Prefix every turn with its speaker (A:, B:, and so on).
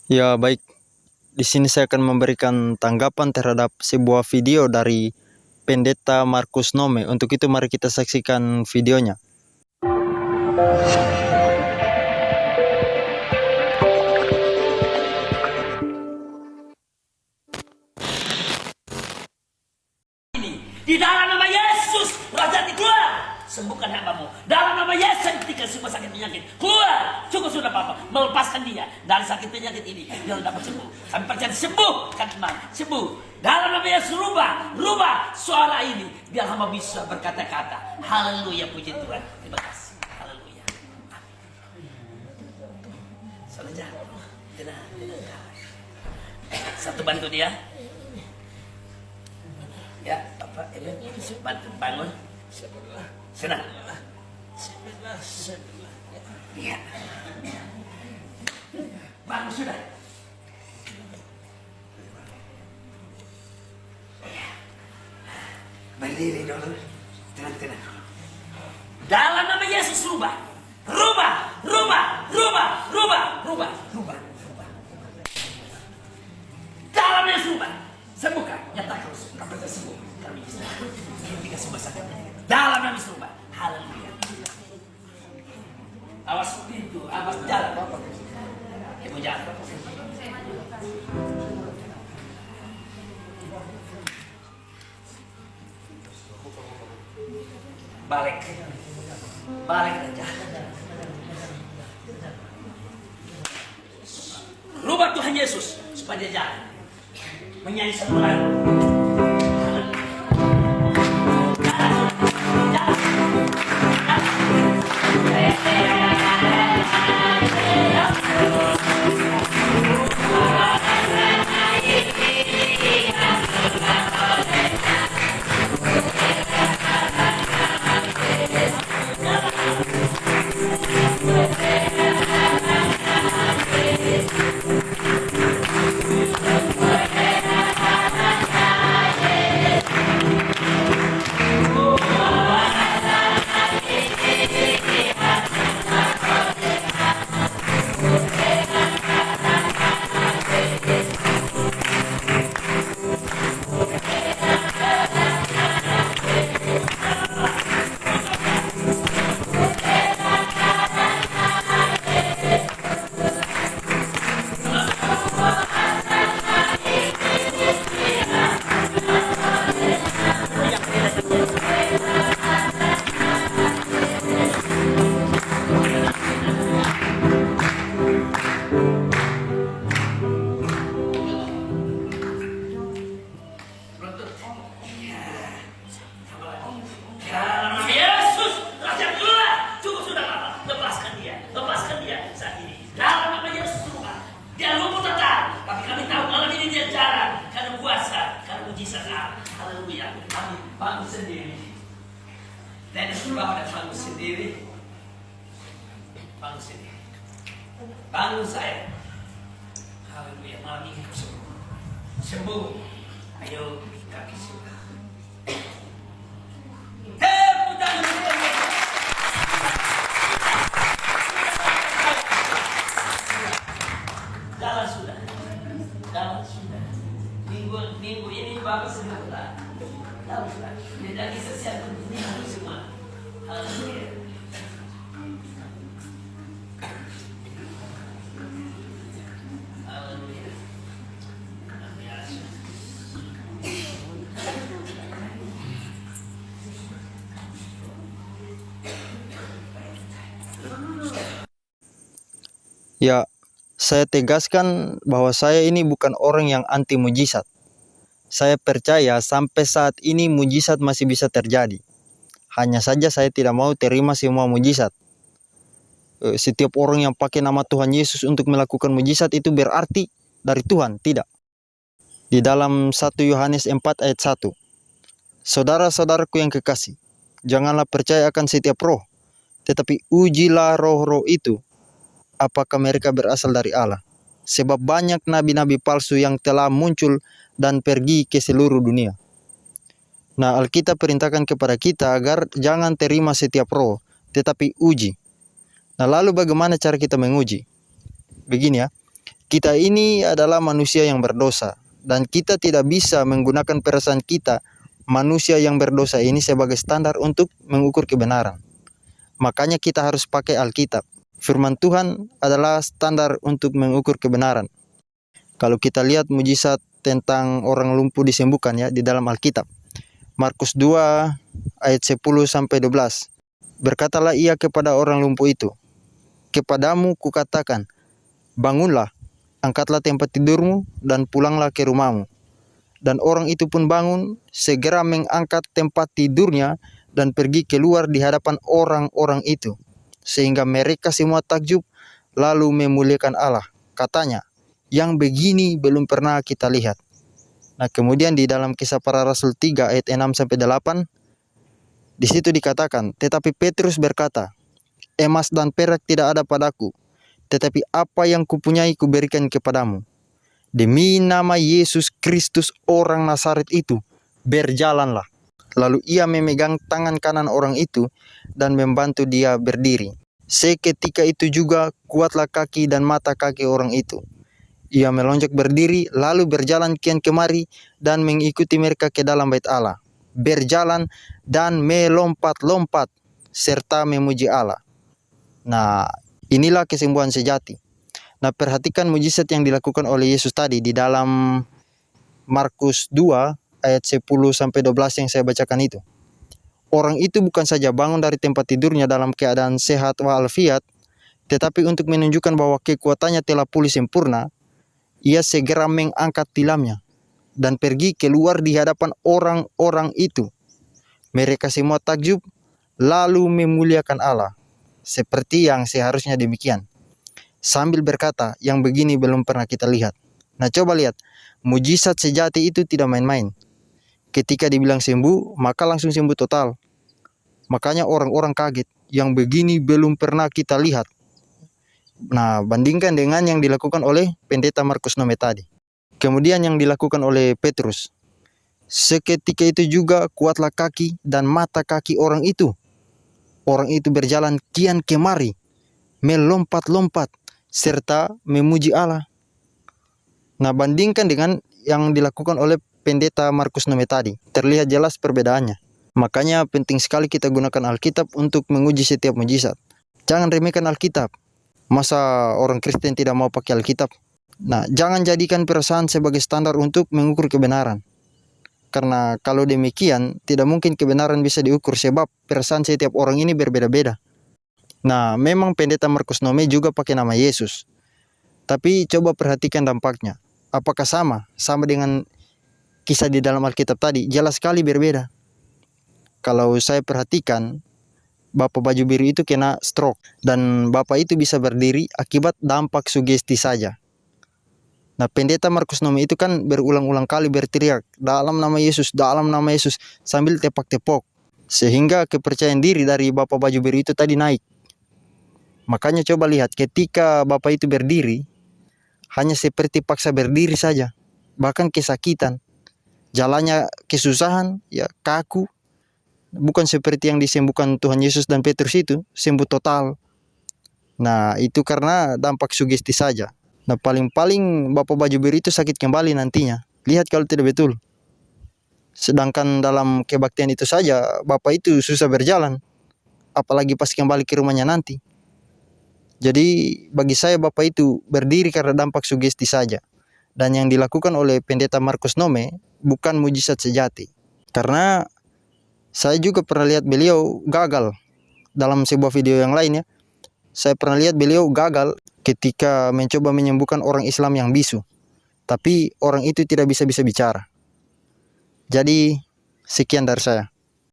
A: Ya, baik. Di sini saya akan memberikan tanggapan terhadap sebuah video dari Pendeta Markus Nome. Untuk itu mari kita saksikan videonya.
B: Di dalam nama Yesus, roh jati keluar. Sembuhkan hambamu. Dalam nama Yesus, hentikan semua sakit penyakit. Keluar. Cukup sudah Papa. Melepaskan dia dari sakit penyakit ini. Dia dapat sembuh. Kami percaya sembuh. Kan teman. Sembuh. Dalam nama Yesus, rubah suara ini. Biar hamba bisa berkata-kata. Haleluya, puji Tuhan. Terima kasih. Haleluya. Saja. Tenang. Satu bantu dia. Ya, Bapak, ini bantu bangun. Sudah. Ya. Bangun sudah. Berdiri dulu. Tenang. Dalam nama Yesus rubah. Dalam Yesus rubah. Sembuhkan, nyatakan kapan saya sembuh. Kami bisa hentikan semua sakit. Dalam nama Yesus rubah. Haleluya. Awas pintu, awas jalan. Ibu jalan. Balik aja. Rubah Tuhan Yesus supaya dia jalan. Menyanyi satu lagu. Haleluya. Kami bangun sendiri. Nenek sudah ada bangun sendiri. Bangun saya. Haleluya. Malam ini sembuh. Ayo kaki sudah. Jalan sudah. Minggu ini Bapak sudah. Jalan sudah. Tidak bisa siapkan minggu semua. Haleluya.
A: Ya, saya tegaskan bahwa saya ini bukan orang yang anti mujizat. Saya percaya sampai saat ini mujizat masih bisa terjadi. Hanya saja saya tidak mau terima semua mujizat. Setiap orang yang pakai nama Tuhan Yesus untuk melakukan mujizat itu berarti dari Tuhan, tidak. Di dalam 1 Yohanes 4 ayat 1. Saudara-saudaraku yang kekasih, janganlah percaya akan setiap roh, tetapi ujilah roh-roh itu, apakah mereka berasal dari Allah. Sebab banyak nabi-nabi palsu yang telah muncul dan pergi ke seluruh dunia. Nah, Alkitab perintahkan kepada kita agar jangan terima setiap roh, tetapi uji. Nah, lalu bagaimana cara kita menguji? Begini ya, Kita ini adalah manusia yang berdosa, dan kita tidak bisa menggunakan perasaan kita, manusia yang berdosa ini, sebagai standar untuk mengukur kebenaran. Makanya kita harus pakai Alkitab. Firman Tuhan adalah standar untuk mengukur kebenaran. Kalau kita lihat mujizat tentang orang lumpuh disembuhkan ya di dalam Alkitab. Markus 2 ayat 10 sampai 12. Berkatalah ia kepada orang lumpuh itu, "Kepadamu kukatakan, bangunlah, angkatlah tempat tidurmu dan pulanglah ke rumahmu." Dan orang itu pun bangun, segera mengangkat tempat tidurnya dan pergi keluar di hadapan orang-orang itu. Sehingga mereka semua takjub, lalu memuliakan Allah. Katanya, "Yang begini belum pernah kita lihat." Nah, kemudian di dalam Kisah Para Rasul 3 ayat 6 sampai 8, di situ dikatakan, "Tetapi Petrus berkata, emas dan perak tidak ada padaku, tetapi apa yang kupunyai kuberikan kepadamu. Demi nama Yesus Kristus orang Nazaret itu, berjalanlah." Lalu ia memegang tangan kanan orang itu dan membantu dia berdiri. Seketika itu juga kuatlah kaki dan mata kaki orang itu. Ia melonjak berdiri, lalu berjalan kian kemari dan mengikuti mereka ke dalam bait Allah. Berjalan dan melompat-lompat serta memuji Allah. Nah, inilah kesembuhan sejati. Nah, perhatikan mujizat yang dilakukan oleh Yesus tadi di dalam Markus 2 ayat 10 sampai 12 yang saya bacakan itu. Orang itu bukan saja bangun dari tempat tidurnya dalam keadaan sehat walafiat, tetapi untuk menunjukkan bahwa kekuatannya telah pulih sempurna, ia segera mengangkat tilamnya dan pergi keluar di hadapan orang-orang itu. Mereka semua takjub, lalu memuliakan Allah, seperti yang seharusnya demikian, sambil berkata, "Yang begini belum pernah kita lihat." Nah, coba lihat, mujizat sejati itu tidak main-main. Ketika dibilang sembuh, maka langsung sembuh total. Makanya orang-orang kaget, yang begini belum pernah kita lihat. Nah, bandingkan dengan yang dilakukan oleh pendeta Markus Nome tadi. Kemudian yang dilakukan oleh Petrus. Seketika itu juga kuatlah kaki dan mata kaki orang itu. Orang itu berjalan kian kemari, melompat-lompat, serta memuji Allah. Nah, bandingkan dengan yang dilakukan oleh pendeta Markus Nome tadi, terlihat jelas perbedaannya. Makanya penting sekali kita gunakan Alkitab untuk menguji setiap mujizat. Jangan remehkan Alkitab. Masa orang Kristen tidak mau pakai Alkitab? Nah, jangan jadikan perasaan sebagai standar untuk mengukur kebenaran. Karena kalau demikian, tidak mungkin kebenaran bisa diukur sebab perasaan setiap orang ini berbeda-beda. Nah, memang pendeta Markus Nome juga pakai nama Yesus. Tapi coba perhatikan dampaknya. Apakah sama? Sama dengan kisah di dalam Alkitab tadi? Jelas sekali berbeda. Kalau saya perhatikan, Bapak baju biru itu kena stroke. Dan Bapak itu bisa berdiri akibat dampak sugesti saja. Nah, pendeta Markus Nome itu kan berulang-ulang kali berteriak, "Dalam nama Yesus, dalam nama Yesus," sambil tepak-tepok. Sehingga kepercayaan diri dari Bapak baju biru itu tadi naik. Makanya coba lihat, ketika Bapak itu berdiri, hanya seperti paksa berdiri saja. Bahkan kesakitan. Jalannya kesusahan, ya kaku. Bukan seperti yang disembuhkan Tuhan Yesus dan Petrus itu, sembuh total. Nah, itu karena dampak sugesti saja. Nah, paling-paling Bapak baju biru itu sakit kembali nantinya. Lihat kalau tidak betul. Sedangkan dalam kebaktian itu saja, Bapak itu susah berjalan. Apalagi pas kembali ke rumahnya nanti. Jadi, bagi saya Bapak itu berdiri karena dampak sugesti saja. Dan yang dilakukan oleh pendeta Markus Nome bukan mujizat sejati. Karena saya juga pernah lihat beliau gagal. Dalam sebuah video yang lain ya, saya pernah lihat beliau gagal ketika mencoba menyembuhkan orang Islam yang bisu. Tapi orang itu tidak bisa bicara. Jadi, sekian dari saya.